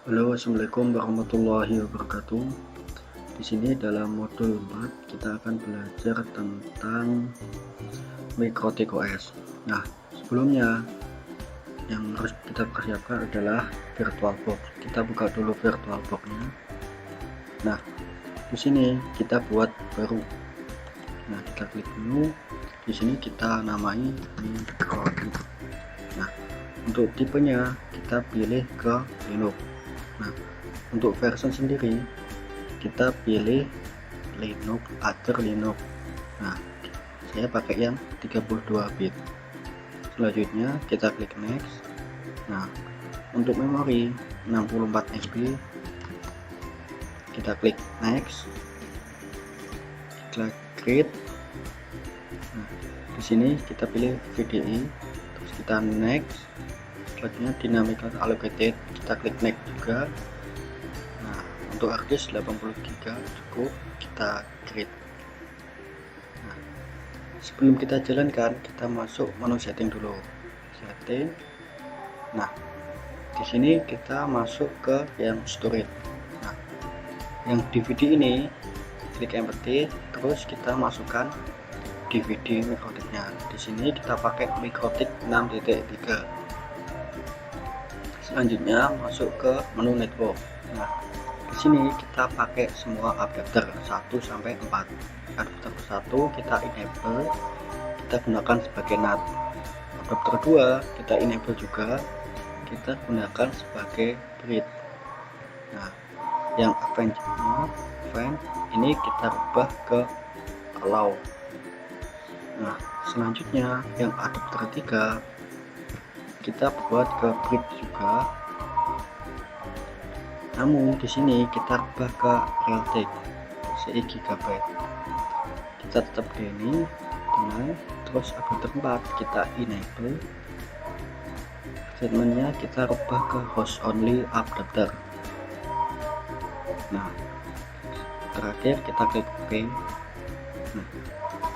Halo, assalamualaikum warahmatullahi wabarakatuh. Di sini dalam modul 4 kita akan belajar tentang Mikrotik OS. Nah, sebelumnya yang harus kita persiapkan adalah VirtualBox. Kita buka dulu VirtualBox-nya. Nah, di sini kita buat baru. Nah, kita klik menu. Di sini kita namai Mikrotik. Nah, untuk tipenya kita pilih ke Linux. Nah, untuk versi sendiri kita pilih Linux Acer Linux. Nah, saya pakai yang 32 bit. Selanjutnya kita klik next. Nah, untuk memori 64 MB kita klik next, klik create. Nah, di sini kita pilih VDI, terus kita next. Selanjutnya dynamical allocated, kita klik next juga. Nah, untuk harddisk 80 GB cukup, kita create. Nah, sebelum kita jalankan, kita masuk menu setting dulu. Setting. Nah, di sini kita masuk ke yang storage. Nah, yang DVD ini klik empty, terus kita masukkan DVD Mikrotiknya. Di sini kita pakai Mikrotik 6.3. Selanjutnya masuk ke menu network. Nah, di sini kita pakai semua adapter 1 sampai 4. Adapter 1 kita enable, kita gunakan sebagai NAT. Adapter 2 kita enable juga, kita gunakan sebagai bridge. Nah, yang event ini kita rubah ke allow. Nah, selanjutnya yang adapter 3 kita buat ke bridge juga, namun di sini kita rubah ke Realtek 1 GB. Kita tetap ini dengan terus adapter 4 kita enable, statementnya kita rubah ke host only adapter. Nah, terakhir kita klik OK. Nah,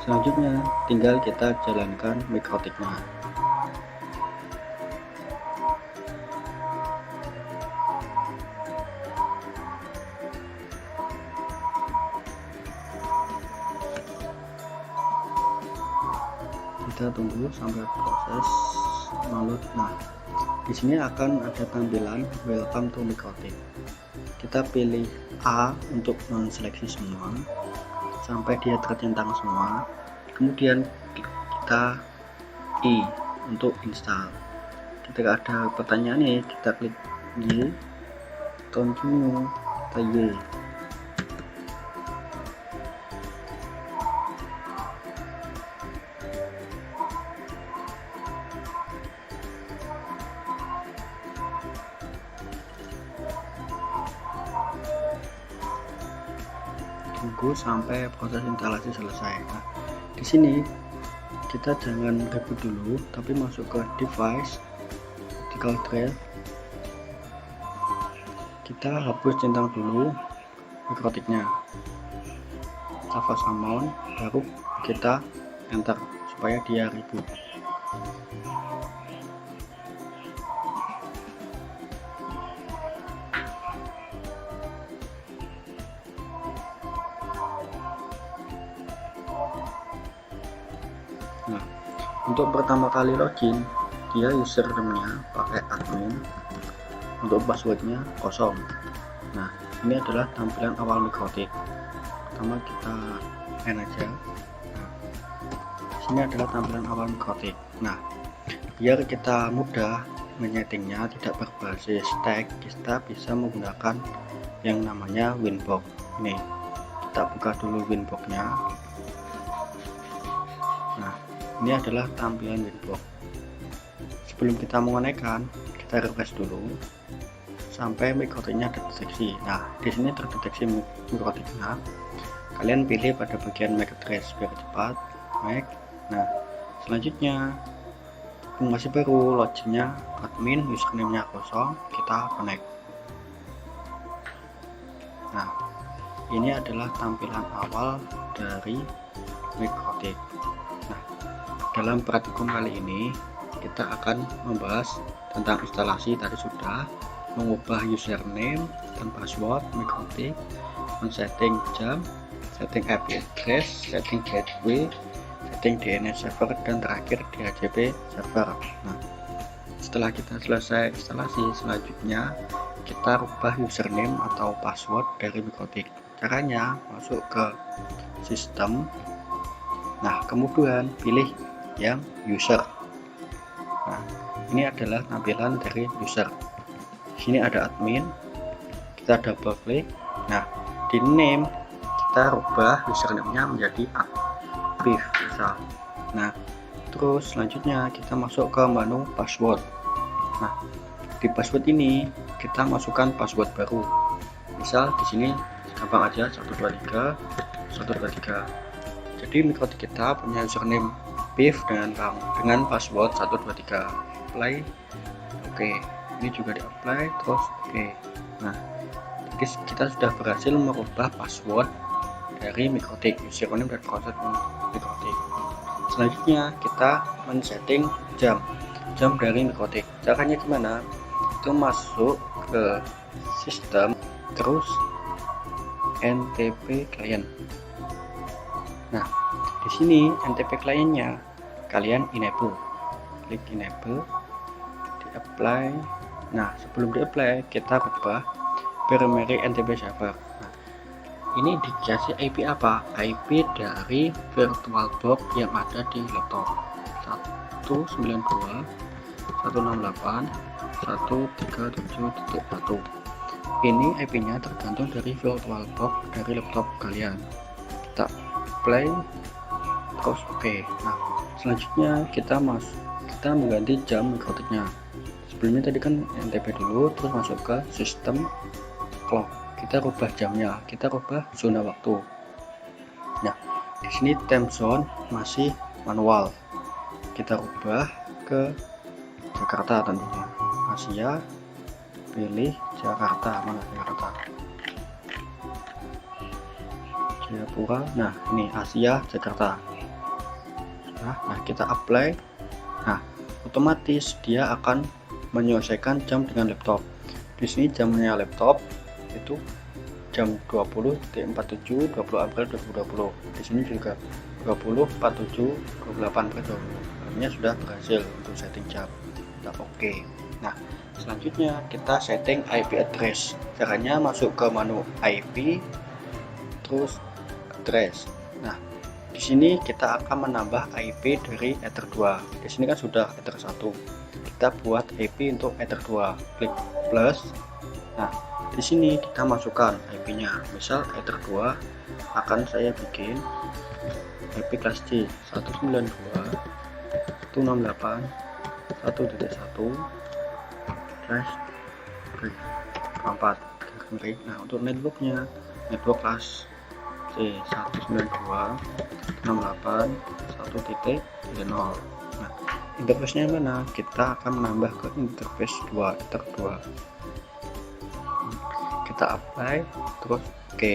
selanjutnya tinggal kita jalankan Mikrotiknya. Kita tunggu sampai proses download. Nah, di sini akan ada tampilan welcome to Mikrotik. Kita pilih A untuk menseleksi semua sampai dia tercentang semua, kemudian kita I untuk install. Ketika ada pertanyaan ini kita klik Y, continue, kita Y. Tunggu sampai proses instalasi selesai. Nah, di sini kita jangan reboot dulu, tapi masuk ke device, optical drive. Kita hapus centang dulu Mikrotiknya, Java summon, baru kita enter supaya dia reboot. Nah, untuk pertama kali login, dia username-nya pakai admin, untuk passwordnya kosong. Nah, ini adalah tampilan awal Mikrotik. Pertama kita end aja. Nah, sini adalah tampilan awal Mikrotik. Nah, biar kita mudah menyetingnya tidak berbasis tag, kita bisa menggunakan yang namanya Winbox. Ini kita buka dulu Winbox-nya. Nah, ini adalah tampilan Winbox. Sebelum kita mengonekkan, kita refresh dulu sampai Mikrotiknya terdeteksi. Nah, di sini terdeteksi Mikrotiknya. Kalian pilih pada bagian MAC address biar cepat. MAC. Nah, selanjutnya masih baru, loginnya admin, username-nya kosong, kita connect. Nah, ini adalah tampilan awal dari Mikrotik. Nah, dalam praktikum kali ini kita akan membahas tentang instalasi tadi sudah, mengubah username dan password Mikrotik, men-setting jam, setting IP address, setting gateway, setting DNS server, dan terakhir DHCP server. Nah, setelah kita selesai instalasi, selanjutnya kita rubah username atau password dari Mikrotik. Caranya masuk ke sistem. Nah, kemudian pilih yang user. Nah, ini adalah tampilan dari user. Di sini ada admin. Kita double klik. Nah, di name kita rubah username-nya menjadi aktif misal. Nah, terus selanjutnya kita masuk ke menu password. Nah, di password ini kita masukkan password baru. Misal di sini gampang aja 123 123. Jadi Mikrotik kita punya username PIV dengan password 123. Apply. Oke, ini juga di apply, terus oke. Nah, jadi kita sudah berhasil merubah password dari Mikrotik, username dan password Mikrotik. Selanjutnya kita men-setting jam dari Mikrotik. Caranya gimana? Itu masuk ke sistem, terus NTP client. Nah, di sini NTP kliennya kalian enable, klik enable, di apply. Nah, sebelum di apply kita rubah primary NTP server. Nah, ini dikasih IP apa? IP dari VirtualBox yang ada di laptop 192.168.137.1. Ini IP-nya tergantung dari VirtualBox dari laptop kalian. Kita play, terus oke. Nah, selanjutnya kita mengganti jam Mikrotiknya. Sebelumnya tadi kan NTP dulu, terus masuk ke sistem clock. Kita rubah jamnya, kita rubah zona waktu. Nah, di sini time zone masih manual. Kita rubah ke Jakarta tentunya. Asia, pilih Jakarta, mana Jakarta? Jayapura. Nah, ini Asia Jakarta. Nah, kita apply. Nah, otomatis dia akan menyelesaikan jam dengan laptop. Di sini jamnya laptop itu jam 20.47 20 April 2020. Di sini juga 20.47 28 April 2020. Artinya sudah berhasil untuk setting jam. Kita oke. Nah, selanjutnya kita setting IP address. Caranya masuk ke menu IP, terus address. Nah, di sini kita akan menambah IP dari Ether 2. Di sini kan sudah Ether 1. Kita buat IP untuk Ether 2. Klik plus. Nah, di sini kita masukkan IP-nya. Misal Ether 2 akan saya bikin IP kelas C 192.168.1.1/4. Nah, untuk networknya, network kelas C 192.168.1.0. Nah, interface-nya mana? Kita akan menambah ke interface 2, Ether 2. Kita apply, terus oke.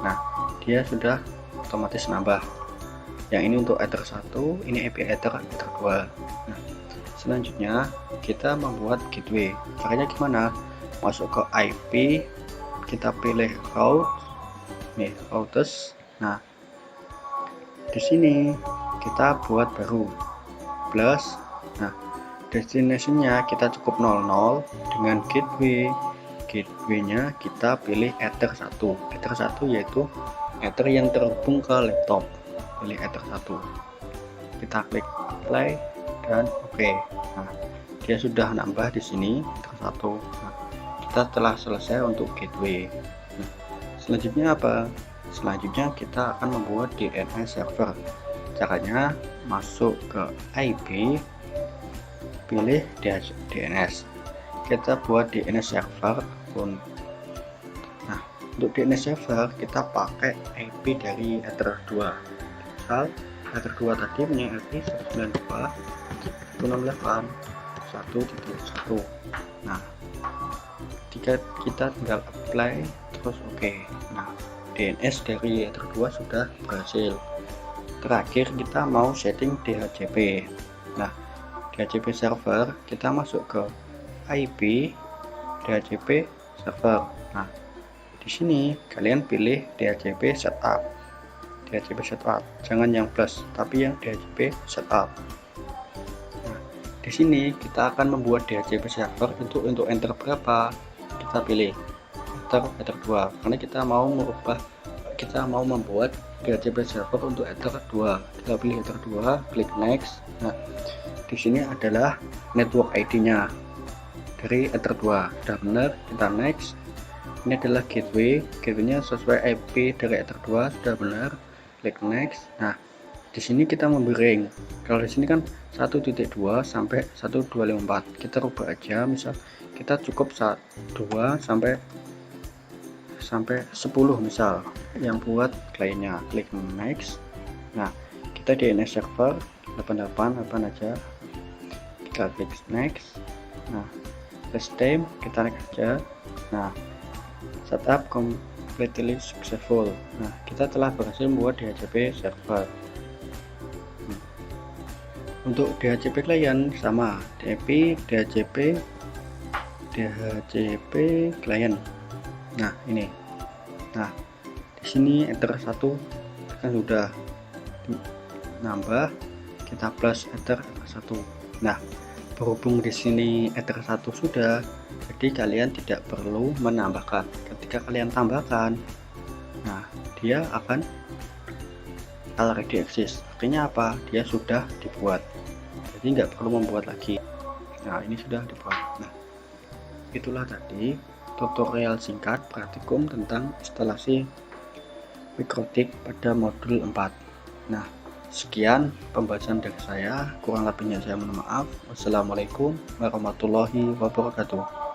Nah, dia sudah otomatis nambah. Yang ini untuk Ether 1, ini IP Ether 2. Nah, selanjutnya kita membuat gateway. Caranya gimana? Masuk ke IP, kita pilih route, nih routers. Nah, di sini kita buat baru plus. Nah, destination-nya kita cukup 00 dengan gateway-nya kita pilih Ether 1. Ether 1 yaitu Ether yang terhubung ke laptop. Pilih Ether 1. Kita klik apply dan oke. Nah, dia sudah nambah di sini Ether 1. Nah, kita telah selesai untuk gateway. Nah, selanjutnya apa? Selanjutnya kita akan membuat DNS server. Caranya masuk ke IP, pilih DNS. Kita buat DNS server pun. Nah, untuk DNS server kita pakai IP dari Ether 2. Misal Ether 2 tadi punya IP 192.168.1.1. Nah, jika kita tinggal apply terus oke. Nah, DNS dari Ether 2 sudah berhasil. Terakhir kita mau setting DHCP. Nah, DHCP server kita masuk ke IP, DHCP server. Nah, di sini kalian pilih DHCP setup. DHCP setup, jangan yang plus, tapi yang DHCP setup. Nah, di sini kita akan membuat DHCP server untuk enter berapa kita pilih enter 2, karena kita mau membuat DHCP server untuk enter 2. Kita pilih enter 2, klik next. Nah, di sini adalah network ID-nya dari enter 2. Sudah benar, kita next. Ini adalah gateway-nya sesuai IP dari enter 2, sudah benar, klik next. Nah, di sini kita memberi ring. Kalau di sini kan 1.2 sampai 1254. Kita rubah aja, misal kita cukup 2 sampai 10 misal yang buat kliennya. Klik next. Nah, kita DNS server 88 aja. Kita klik next. Nah, last time kita next aja. Nah, setup completely successful. Nah, kita telah berhasil membuat DHCP server. Untuk DHCP klien sama, DHCP klien. Nah, ini. Nah, di sini enter 1 kan sudah nambah, kita plus enter 1. Nah, berhubung di sini enter 1 sudah, jadi kalian tidak perlu menambahkan. Ketika kalian tambahkan, nah dia akan already exist. Artinya apa? Dia sudah dibuat, jadi nggak perlu membuat lagi. Nah, ini sudah dibuat. Nah, itulah tadi tutorial singkat praktikum tentang instalasi Mikrotik pada modul 4. Nah, sekian pembahasan dari saya, kurang lebihnya saya mohon maaf. Wassalamualaikum warahmatullahi wabarakatuh.